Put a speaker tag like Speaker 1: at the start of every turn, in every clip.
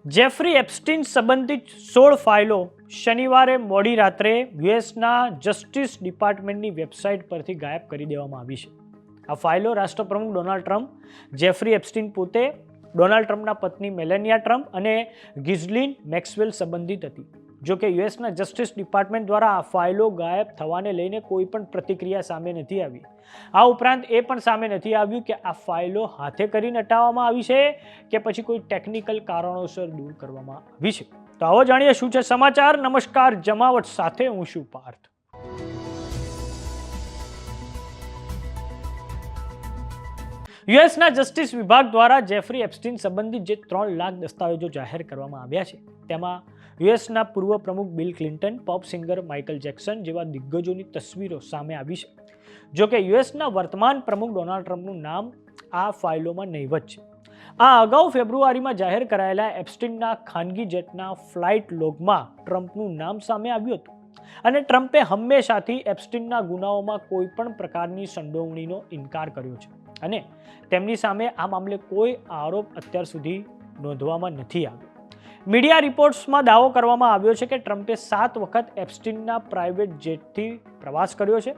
Speaker 1: Jeffrey Epstein સંબંધિત 16 ફાઇલો શનિવારે મોડી રાત્રે યુએસના જસ્ટિસ ડિપાર્ટમેન્ટની વેબસાઇટ પરથી ગાયબ કરી દેવામાં આવી છે. આ ફાઇલો રાષ્ટ્રપ્રમુખ ડોનાલ્ડ ટ્રમ્પ, જેફરી એપ્સ્ટીન પોતે, ડોનાલ્ડ ટ્રમ્પના પત્ની મેલેનિયા ટ્રમ્પ અને ગિઝલીન મેક્સવેલ સંબંધિત હતી. જો કે યુએસના જસ્ટિસ ડિપાર્ટમેન્ટ દ્વારા આ ફાઇલો ગાયબ થવાને લઈને કોઈ પણ પ્રતિક્રિયા સામે નથી આવી. આ ઉપરાંત એ પણ સામે નથી આવ્યું કે આ ફાઇલો હાથે કરીને હટાવવામાં આવી છે કે પછી કોઈ ટેકનિકલ કારણોસર દૂર કરવામાં આવી છે. તો આવો જાણીએ શું છે સમાચાર. નમસ્કાર, જમાવટ સાથે હું છું પાર્થ. યુએસના જસ્ટિસ વિભાગ દ્વારા જેફરી એપ્સ્ટીન સંબંધિત જે 3 લાખ દસ્તાવેજો જાહેર કરવામાં આવ્યા છે તેમાં યુએસના પૂર્વ પ્રમુખ bill Clinton, pop singer Michael Jackson જેવા દિગ્ગજોની તસવીરો સામે આવી છે. જો કે યુએસના વર્તમાન પ્રમુખ ડોનાલ્ડ ટ્રમ્પનું નામ આ ફાઇલોમાં નહીવત છે. આ અગાઉ ફેબ્રુઆરીમાં જાહેર કરાયેલા એપ્સ્ટીનના ખાનગી જેટના ફ્લાઇટ લોગમાં ટ્રમ્પનું નામ સામે આવ્યું હતું અને ટ્રમ્પે હંમેશાથી એપ્સ્ટીનના ગુનાઓમાં કોઈ પણ પ્રકારની સંડોવણીનો ઇનકાર કર્યો છે અને તેમની સામે આ મામલે કોઈ આરોપ અત્યાર સુધી નોંધવામાં નથી આવ્યો. મીડિયા રિપોર્ટ્સમાં દાવો કરવામાં આવ્યો છે કે ટ્રમ્પે 7 વખત એપ્સ્ટીનના પ્રાઇવેટ જેટથી પ્રવાસ કર્યો છે.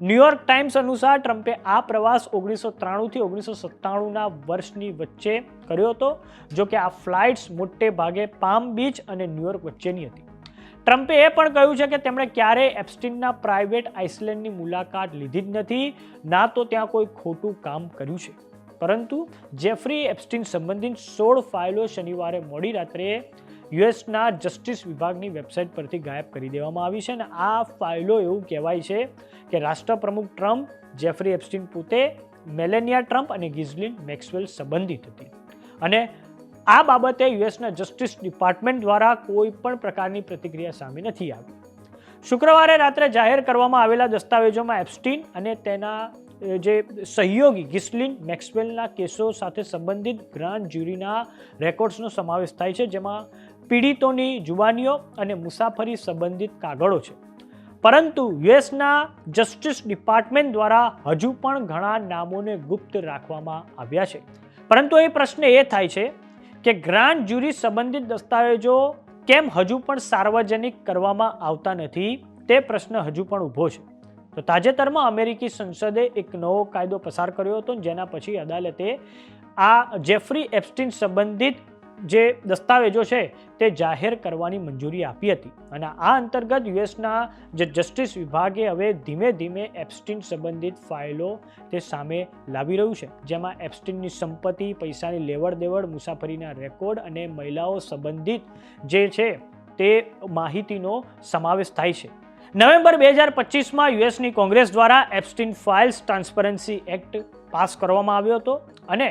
Speaker 1: ન્યૂયોર્ક ટાઈમ્સ અનુસાર ટ્રમ્પે આ પ્રવાસ 1993 થી 1997ના વર્ષની વચ્ચે કર્યો હતો. જો કે આ ફ્લાઇટ્સ મોટે ભાગે પામ બીચ અને ન્યૂયોર્ક વચ્ચેની હતી. ટ્રમ્પે એ પણ કહ્યું છે કે તેમણે ક્યારેય એપ્સ્ટીનના પ્રાઇવેટ આઇસલેન્ડની મુલાકાત લીધી જ નથી, ના તો ત્યાં કોઈ ખોટું કામ કર્યું છે. પરંતુ જેફરી એપ્સ્ટીન સંબંધિત 16 ફાઇલો શનિવારે મોડી રાત્રે યુએસના જસ્ટિસ વિભાગની વેબસાઇટ પરથી ગાયબ કરી દેવામાં આવી છે અને આ ફાઇલો એવું કહેવાય છે કે રાષ્ટ્રપ્રમુખ ટ્રમ્પ, જેફરી એપ્સ્ટીન પોતે, મેલેનિયા ટ્રમ્પ અને ગિઝલીન મેક્સવેલ સંબંધિત હતી અને આ બાબતે યુએસના જસ્ટિસ ડિપાર્ટમેન્ટ દ્વારા કોઈ પણ પ્રકારની પ્રતિક્રિયા સામે નથી આવી. શુક્રવારે રાત્રે જાહેર કરવામાં આવેલા દસ્તાવેજોમાં એપ્સ્ટીન અને તેના જે સહયોગી ગિઝલીન મેક્સવેલના કેસો સાથે સંબંધિત ગ્રાન્ડ જ્યુરીના રેકોર્ડ્સનો સમાવેશ થાય છે, જેમાં પીડિતોની જુબાનીઓ અને મુસાફરી સંબંધિત કાગળો છે. પરંતુ યુએસના જસ્ટિસ ડિપાર્ટમેન્ટ દ્વારા હજુ પણ ઘણા નામોને ગુપ્ત રાખવામાં આવ્યા છે. પરંતુ એ પ્રશ્ન એ થાય છે કે ગ્રાન્ડ જ્યુરી સંબંધિત દસ્તાવેજો કેમ હજુ પણ સાર્વજનિક કરવામાં આવતા નથી, તે પ્રશ્ન હજુ પણ ઊભો છે. તો તાજેતરમાં અમેરિકી સંસદે એક નવો કાયદો પસાર કર્યો હતો, જેના પછી અદાલતે આ જેફરી એપ્સ્ટીન સંબંધિત જે દસ્તાવેજો છે તે જાહેર કરવાની મંજૂરી આપી હતી અને આ અંતર્ગત યુએસના જે જસ્ટિસ વિભાગે હવે ધીમે ધીમે એપ્સ્ટીન સંબંધિત ફાઇલો તે સામે લાવી રહ્યું છે, જેમાં એપ્સ્ટીનની સંપત્તિ, પૈસાની લેવડ દેવડ, મુસાફરીના રેકોર્ડ અને મહિલાઓ સંબંધિત જે છે તે માહિતીનો સમાવેશ થાય છે. નવેમ્બર 2025માં યુએસની કોંગ્રેસ દ્વારા Epstein files transparency act pass કરવામાં આવ્યો હતો અને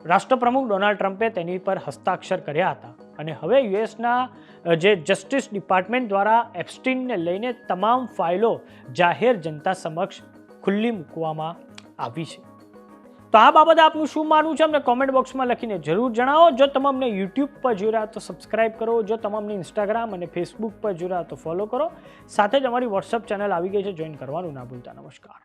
Speaker 1: રાષ્ટ્રપ્રમુખ ડોનાલ્ડ ટ્રમ્પે તેની પર હસ્તાક્ષર કર્યા હતા અને હવે યુએસના જે જસ્ટિસ ડિપાર્ટમેન્ટ દ્વારા એપ્સ્ટીનને લઈને તમામ ફાઇલો જાહેર જનતા સમક્ષ ખુલ્લી મૂકવામાં આવી છે. તો આ બાબતે આપનું શું માનવું છે અમને કોમેન્ટ બોક્સમાં લખીને જરૂર જણાવો. જો તમને યુટ્યુબ પર જોઈ રહ્યા તો સબસ્ક્રાઇબ કરો, જો તમને ઇન્સ્ટાગ્રામ અને ફેસબુક પર જોઈ રહ્યા તો ફોલો કરો. સાથે જ અમારી વોટ્સઅપ ચેનલ આવી ગઈ છે, જોઈન કરવાનું ના ભૂલતા. નમસ્કાર.